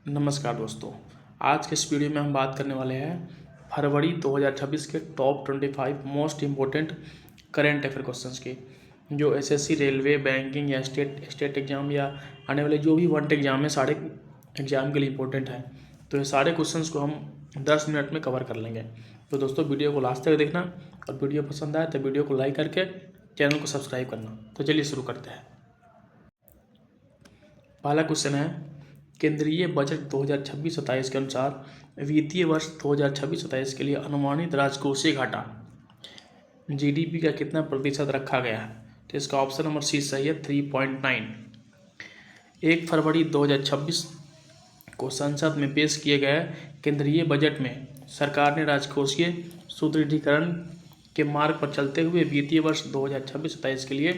नमस्कार दोस्तों। आज के इस वीडियो में हम बात करने वाले हैं फरवरी 2026 के top 25 most important current affair questions की, जो एसएससी, रेलवे, बैंकिंग या स्टेट एग्जाम या आने वाले जो भी वन एग्जाम है, सारे एग्जाम के लिए इम्पोर्टेंट है। तो ये सारे क्वेश्चंस को हम 10 मिनट में कवर कर लेंगे। तो दोस्तों वीडियो को लास्ट तक देखना, और वीडियो पसंद आए तो वीडियो को लाइक करके चैनल को सब्सक्राइब करना। तो चलिए शुरू करते हैं। पहला क्वेश्चन है, केंद्रीय बजट 2026-27 के अनुसार वित्तीय वर्ष 2026-27 के लिए अनुमानित राजकोषीय घाटा जीडीपी का कितना प्रतिशत रखा गया है? तो इसका ऑप्शन नंबर सी सही है, 3.9। 1 फरवरी 2026 को संसद में पेश किए गए केंद्रीय बजट में सरकार ने राजकोषीय सुदृढ़ीकरण के मार्ग पर चलते हुए वित्तीय वर्ष 2026-27 के लिए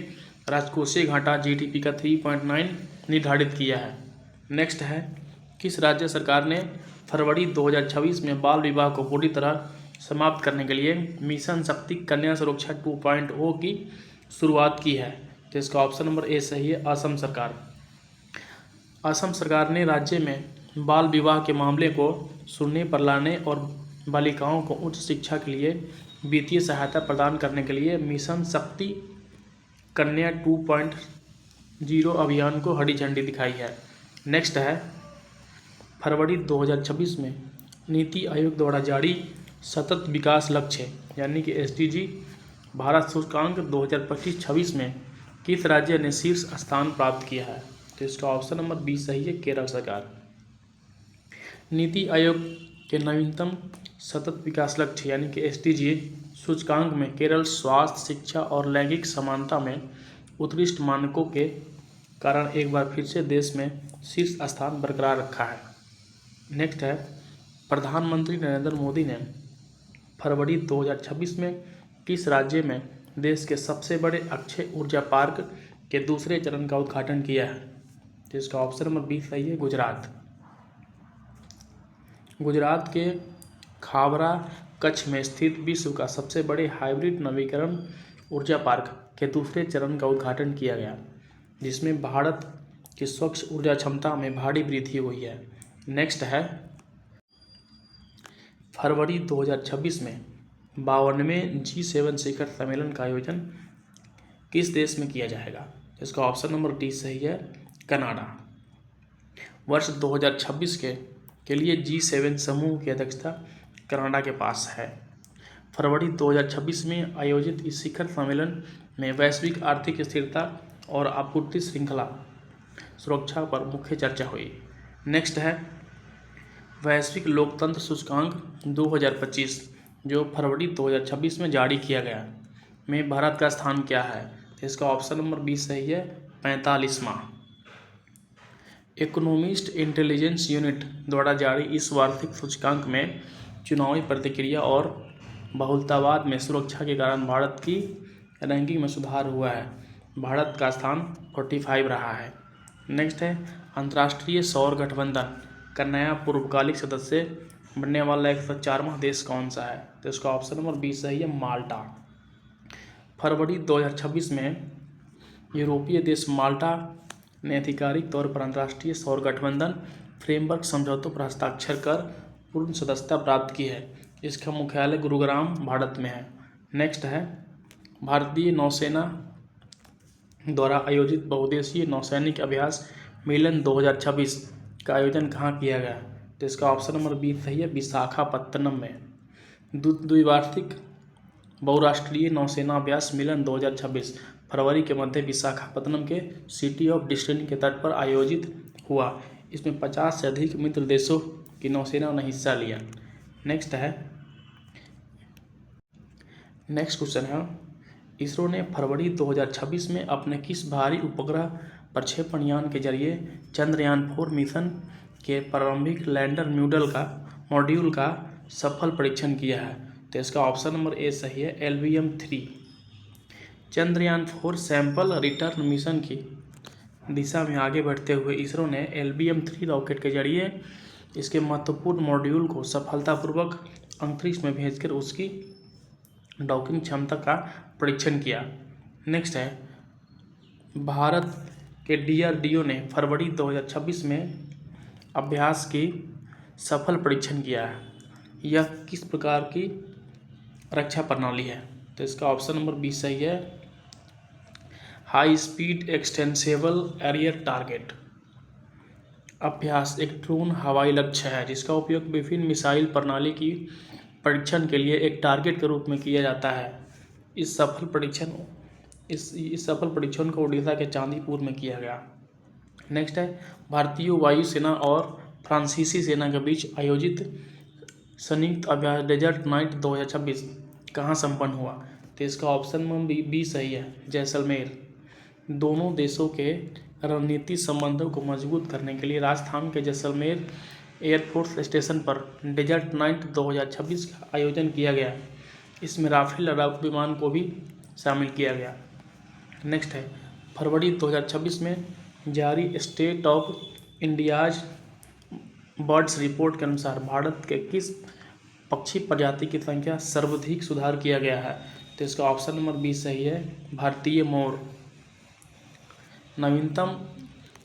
राजकोषीय घाटा जीडीपी का 3.9 निर्धारित किया है। नेक्स्ट है, किस राज्य सरकार ने फरवरी 2026 में बाल विवाह को पूरी तरह समाप्त करने के लिए मिशन शक्ति कन्या सुरक्षा 2.0 की शुरुआत की है? तो इसका ऑप्शन नंबर ए सही है, असम सरकार। असम सरकार ने राज्य में बाल विवाह के मामले को शून्य पर लाने और बालिकाओं को उच्च शिक्षा के लिए वित्तीय सहायता प्रदान करने के लिए मिशन शक्ति कन्या 2.0 अभियान को हरी झंडी दिखाई है। नेक्स्ट है, फरवरी 2026 में नीति आयोग द्वारा जारी सतत विकास लक्ष्य यानी कि एसडीजी भारत सूचकांक 2025-26 में किस राज्य ने शीर्ष स्थान प्राप्त किया है? तो इसका ऑप्शन नंबर बी सही है, केरल सरकार। नीति आयोग के नवीनतम सतत विकास लक्ष्य यानी कि एसडीजी सूचकांक में केरल स्वास्थ्य, शिक्षा और लैंगिक समानता में उत्कृष्ट मानकों के कारण एक बार फिर से देश में शीर्ष स्थान बरकरार रखा है। नेक्स्ट है, प्रधानमंत्री नरेंद्र मोदी ने फरवरी 2026 में किस राज्य में देश के सबसे बड़े अक्षय ऊर्जा पार्क के दूसरे चरण का उद्घाटन किया है? तो इसका ऑप्शन नंबर बी सही है, गुजरात। गुजरात के खावरा कच्छ में स्थित विश्व का सबसे बड़े हाइब्रिड नवीकरण ऊर्जा पार्क के दूसरे चरण का उद्घाटन किया गया, जिसमें भारत की स्वच्छ ऊर्जा क्षमता में भारी वृद्धि हुई है। नेक्स्ट है, फरवरी 2026 में 52वें G7 शिखर सम्मेलन का आयोजन किस देश में किया जाएगा? इसका ऑप्शन नंबर डी सही है, कनाडा। वर्ष 2026 के लिए G7 समूह की अध्यक्षता कनाडा के पास है। फरवरी 2026 में आयोजित इस शिखर सम्मेलन में वैश्विक आर्थिक स्थिरता और आपूर्ति श्रृंखला सुरक्षा पर मुख्य चर्चा हुई। नेक्स्ट है, वैश्विक लोकतंत्र सूचकांक 2025 जो फरवरी 2026 में जारी किया गया में भारत का स्थान क्या है? इसका ऑप्शन नंबर बी सही है, 45वां। इकोनॉमिस्ट इंटेलिजेंस यूनिट द्वारा जारी इस वार्षिक सूचकांक में चुनावी प्रतिक्रिया और बहुलतावाद में सुरक्षा के कारण भारत की रैंकिंग में सुधार हुआ है। भारत का स्थान 45 रहा है। नेक्स्ट है, अंतर्राष्ट्रीय सौर गठबंधन का नया पूर्वकालिक सदस्य बनने वाला 104वां देश कौन सा है? तो इसका ऑप्शन नंबर बी सही है, माल्टा। फरवरी 2026 में यूरोपीय देश माल्टा ने आधिकारिक तौर पर अंतर्राष्ट्रीय सौर गठबंधन फ्रेमवर्क समझौतों पर हस्ताक्षर कर पूर्ण सदस्यता प्राप्त की है। इसका मुख्यालय गुरुग्राम, भारत में है। नेक्स्ट है, भारतीय नौसेना द्वारा आयोजित बहुउद्देशीय नौसैनिक अभ्यास मिलन 2026 का आयोजन कहाँ किया गया? तो इसका ऑप्शन नंबर बी सही है, विशाखापत्तनम में। द्विवार्षिक बहुराष्ट्रीय नौसेना अभ्यास मिलन 2026 फरवरी के मध्य विशाखापत्तनम के सिटी ऑफ डेस्टिनी के तट पर आयोजित हुआ। इसमें 50 से अधिक मित्र देशों की नौसेना ने हिस्सा लिया। नेक्स्ट क्वेश्चन है, इसरो ने फरवरी 2026 में अपने किस भारी उपग्रह प्रक्षेपण यान के जरिए चंद्रयान 4 मिशन के प्रारंभिक लैंडर मॉड्यूल का सफल परीक्षण किया है? तो इसका ऑप्शन नंबर ए सही है, LVM-3। Chandrayaan 4 sample return mission की दिशा में आगे बढ़ते हुए इसरो ने LVM-3 रॉकेट के जरिए इसके महत्वपूर्ण मॉड्यूल को सफलतापूर्वक अंतरिक्ष में भेजकर उसकी डॉकिंग क्षमता का परीक्षण किया। नेक्स्ट है, भारत के DRDO ने फरवरी 2026 में अभ्यास की सफल परीक्षण किया है? यह किस प्रकार की रक्षा प्रणाली है? तो इसका ऑप्शन नंबर बी सही है, high speed extensible arrear target. अभ्यास एक ड्रोन हवाई लक्ष्य है जिसका उपयोग विभिन्न मिसाइल प्रणाली की परीक्षण के लिए एक टारगेट के रूप में किया जाता है। इस सफल परीक्षण को उड़ीसा के चांदीपुर में किया गया। नेक्स्ट है, भारतीय वायुसेना और फ्रांसीसी सेना के बीच आयोजित संयुक्त अभ्यास डेजर्ट नाइट 2026 कहाँ संपन्न हुआ? तो इसका ऑप्शन नंबर बी सही है, जैसलमेर। दोनों देशों के रणनीतिक संबंधों को मजबूत करने के लिए राजस्थान के जैसलमेर एयरफोर्स स्टेशन पर डेजर्ट नाइट 2026 का आयोजन किया गया। इसमें राफेल लड़ाकू विमान को भी शामिल किया गया। नेक्स्ट है, फरवरी 2026 में जारी state of India's birds report के अनुसार भारत के किस पक्षी प्रजाति की संख्या सर्वाधिक सुधार किया गया है? तो इसका ऑप्शन नंबर बी सही है, भारतीय मोर। नवीनतम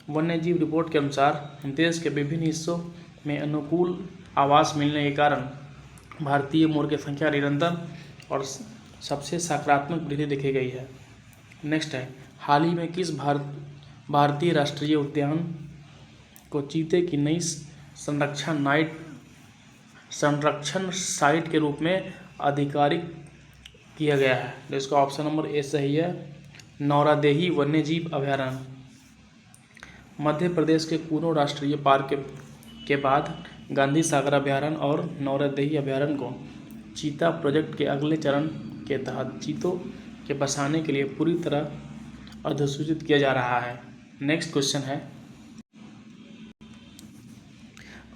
वन्यजीव रिपोर्ट के अनुसार देश के विभिन्न हिस्सों में अनुकूल आवास मिलने के कारण भारतीय मोर की संख्या निरंतर और सबसे सकारात्मक वृद्धि देखी गई है। नेक्स्ट है, हाल ही में किस भारतीय राष्ट्रीय उद्यान को चीते की नई संरक्षण साइट के रूप में अधिकारिक किया गया है? तो इसका ऑप्शन नंबर ए सही है, नौरादेही वन्यजीव अभयारण्य। मध्य प्रदेश के कूनो राष्ट्रीय पार्क के बाद गांधी सागर अभयारण्य और नौरादेही अभयारण्य को चीता प्रोजेक्ट के अगले चरण के तहत चीतों के बसाने के लिए पूरी तरह अधिसूचित किया जा रहा है। नेक्स्ट क्वेश्चन है,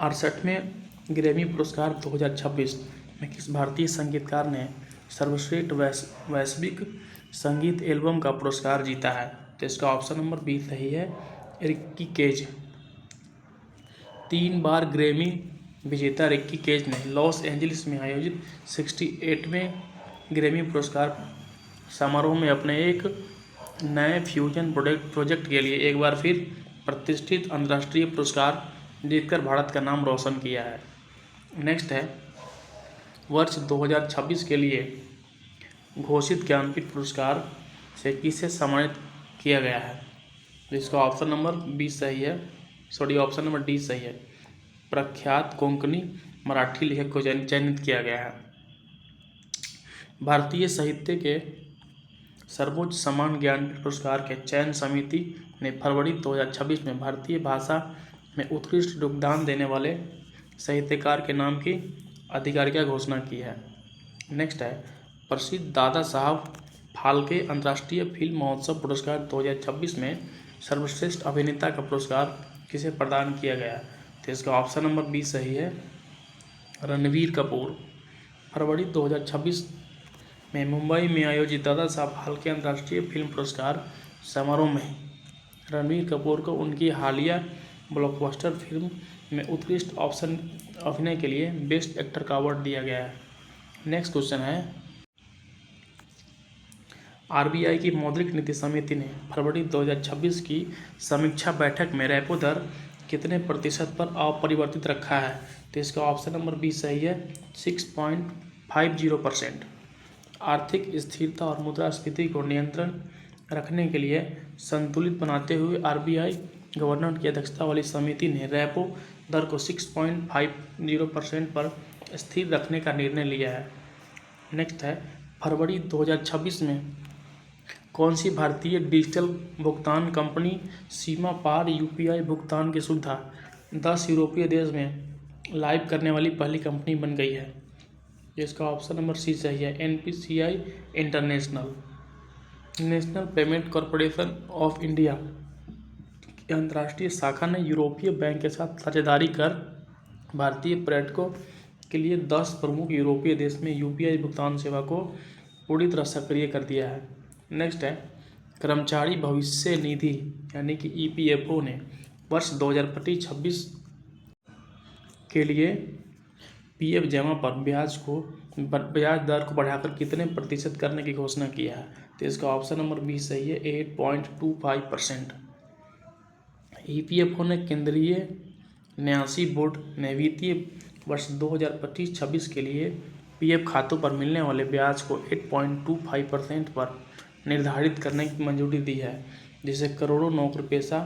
68वें ग्रैमी पुरस्कार 2026 में किस भारतीय संगीतकार ने सर्वश्रेष्ठ वैश्विक संगीत एल्बम का पुरस्कार जीता है? तो इसका ऑप्शन नंबर बी सही है, रिक्की केज। 3 बार ग्रैमी विजेता रिक्की केज ने लॉस एंजलिस में आयोजित 68वें ग्रैमी पुरस्कार समारोह में अपने एक नए फ्यूजन प्रोजेक्ट के लिए एक बार फिर प्रतिष्ठित अंतर्राष्ट्रीय पुरस्कार जीतकर भारत का नाम रोशन किया है। नेक्स्ट है, वर्ष 2026 के लिए घोषित ज्ञानपीठ पुरस्कार से किसे सम्मानित किया गया है? तो इसका ऑप्शन नंबर बी सही है, ऑप्शन नंबर डी सही है, प्रख्यात कोंकणी मराठी लेखक को चयनित किया गया है। भारतीय साहित्य के सर्वोच्च सम्मान ज्ञानपीठ पुरस्कार के चयन समिति ने फरवरी 2026 में भारतीय भाषा में उत्कृष्ट योगदान देने वाले साहित्यकार के नाम की आधिकारिक घोषणा की है। नेक्स्ट है, प्रसिद्ध दादा साहब फाल्के अंतर्राष्ट्रीय फिल्म महोत्सव पुरस्कार 2026 में सर्वश्रेष्ठ अभिनेता का पुरस्कार किसे प्रदान किया गया? तो इसका ऑप्शन नंबर बी सही है, रणवीर कपूर। फरवरी 2026 में मुंबई में आयोजित दादा साहब फाल्के अंतर्राष्ट्रीय फिल्म पुरस्कार समारोह में रणवीर कपूर को उनकी हालिया ब्लॉकबस्टर फिल्म में उत्कृष्ट अभिनय के लिए बेस्ट एक्टर का अवार्ड दिया गया है। नेक्स्ट क्वेश्चन है, आरबीआई की मौद्रिक नीति समिति ने फरवरी 2026 की समीक्षा बैठक में रेपो दर कितने प्रतिशत पर अपरिवर्तित रखा है? तो इसका ऑप्शन नंबर बी सही है, 6.50%। आर्थिक स्थिरता और मुद्रास्फीति को नियंत्रण रखने के लिए संतुलित बनाते हुए आरबीआई गवर्नर की अध्यक्षता वाली समिति ने रेपो दर को 6.50% पर स्थिर रखने का निर्णय लिया है। नेक्स्ट है, फरवरी 2026 में कौन सी भारतीय डिजिटल भुगतान कंपनी सीमा पार यूपीआई भुगतान की सुविधा 10 यूरोपीय देश में लाइव करने वाली पहली कंपनी बन गई है? जिसका ऑप्शन नंबर सी सही है, NPCI international. National payment corporation of India की अंतर्राष्ट्रीय शाखा ने यूरोपीय बैंक के साथ साझेदारी कर भारतीय पर्यटकों के लिए 10 प्रमुख यूरोपीय देश में यूपीआई भुगतान सेवा को पूरी तरह सक्रिय कर दिया है। नेक्स्ट है, कर्मचारी भविष्य निधि यानी कि ईपीएफओ ने वर्ष 2025-26 के लिए पीएफ जमा पर ब्याज दर को बढ़ाकर कितने प्रतिशत करने की घोषणा की है? तो इसका ऑप्शन नंबर बी सही है, 8.25%। ईपीएफओ ने केंद्रीय न्यासी बोर्ड ने वित्तीय वर्ष 2025-26 के लिए पीएफ खातों पर मिलने वाले ब्याज को 8.25% पर निर्धारित करने की मंजूरी दी है, जिससे करोड़ों नौकरपेशा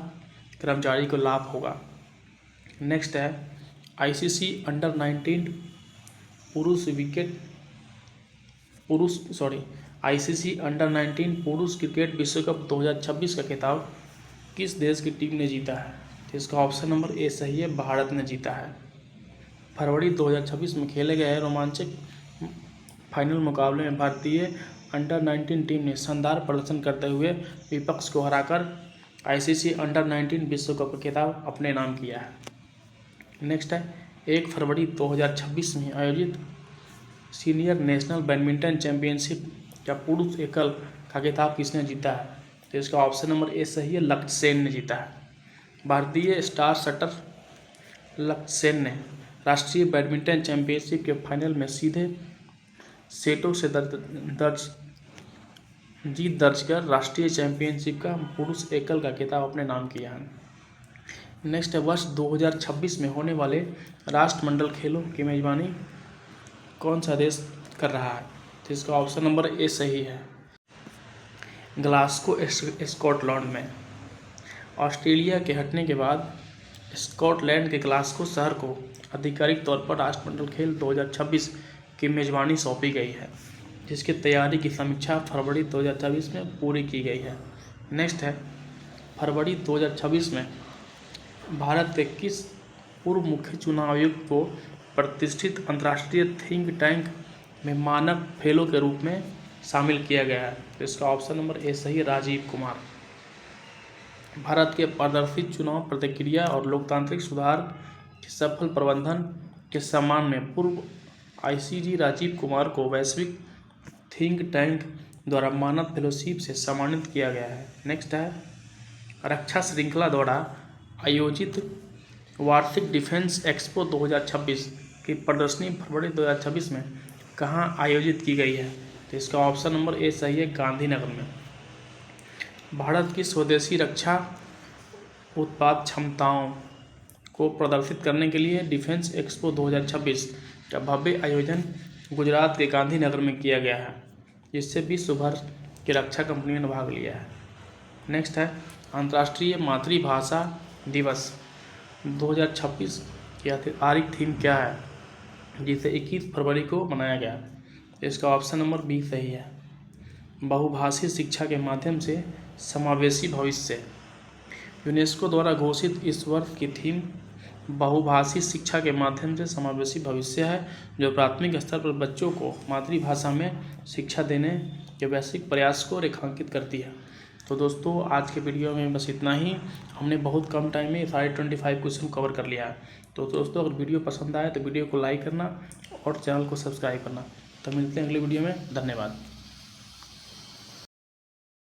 कर्मचारी को लाभ होगा। नेक्स्ट है आईसीसी अंडर-19 आईसीसी अंडर-19 पुरुष क्रिकेट विश्व कप 2026 का खिताब किस देश की टीम ने जीता है? तो इसका ऑप्शन नंबर ए सही है, भारत ने जीता है। फरवरी 2026 में खेले गए रोमांचक फाइनल मुकाबले में भारतीय अंडर-19 टीम ने शानदार प्रदर्शन करते हुए विपक्ष को हराकर आईसीसी अंडर-19 विश्व कप का खिताब अपने नाम किया है। नेक्स्ट है 1 फरवरी 2026 में आयोजित सीनियर नेशनल बैडमिंटन चैंपियनशिप का पुरुष एकल का खिताब किसने जीता है? तो इसका ऑप्शन नंबर ए सही है, लक्ष्य सेन ने जीता है। भारतीय स्टार शटर लक्ष्य सेन ने राष्ट्रीय बैडमिंटन चैंपियनशिप के फाइनल में सीधे सेटों से जीत दर्ज कर राष्ट्रीय चैंपियनशिप का पुरुष एकल का खिताब अपने नाम किया है। नेक्स्ट है वर्ष 2026 में होने वाले राष्ट्रमंडल खेलों की मेजबानी कौन सा देश कर रहा है? तो इसका ऑप्शन नंबर ए सही है, ग्लासगो स्कॉटलैंड में। ऑस्ट्रेलिया के हटने के बाद स्कॉटलैंड के ग्लासगो शहर को आधिकारिक तौर पर राष्ट्रमंडल खेल 2026 की मेजबानी सौंपी गई है, जिसकी तैयारी की समीक्षा फरवरी 2026 में पूरी की गई है। नेक्स्ट है फरवरी 2026 में भारत के किस पूर्व मुख्य चुनाव आयुक्त को प्रतिष्ठित अंतर्राष्ट्रीय थिंक टैंक में मानक फेलो के रूप में शामिल किया गया है? तो इसका ऑप्शन नंबर ए सही है, राजीव कुमार। भारत के पारदर्शी चुनाव प्रक्रिया और लोकतांत्रिक सुधार के सफल प्रबंधन के सम्मान में पूर्व आईसीजी राजीव कुमार को वैश्विक थिंक टैंक द्वारा मानद फेलोशिप से सम्मानित किया गया है। नेक्स्ट है रक्षा श्रृंखला द्वारा आयोजित वार्षिक डिफेंस एक्सपो 2026 की प्रदर्शनी फरवरी 2026 में कहाँ आयोजित की गई है? तो इसका ऑप्शन नंबर ए सही है, गांधीनगर में। भारत की स्वदेशी रक्षा उत्पाद क्षमताओं को प्रदर्शित करने के लिए डिफेंस एक्सपो 2026 का भव्य आयोजन गुजरात के गांधीनगर में किया गया है, जिससे विश्व भर की रक्षा कंपनियों ने भाग लिया है। नेक्स्ट है अंतर्राष्ट्रीय मातृभाषा दिवस 2026 की आधिकारिक थीम क्या है, जिसे 21 फरवरी को मनाया गया? इसका ऑप्शन नंबर बी सही है, बहुभाषी शिक्षा के माध्यम से समावेशी भविष्य। यूनेस्को द्वारा घोषित इस वर्ष की थीम बहुभाषी शिक्षा के माध्यम से समावेशी भविष्य है, जो प्राथमिक स्तर पर बच्चों को मातृभाषा में शिक्षा देने के वैश्विक प्रयास को रेखांकित करती है। तो दोस्तों आज के वीडियो में बस इतना ही। हमने बहुत कम टाइम में सारे 25 क्वेश्चन कवर कर लिया है। तो दोस्तों अगर वीडियो पसंद आए तो वीडियो को लाइक करना और चैनल को सब्सक्राइब करना। तो मिलते हैं अगले वीडियो में। धन्यवाद।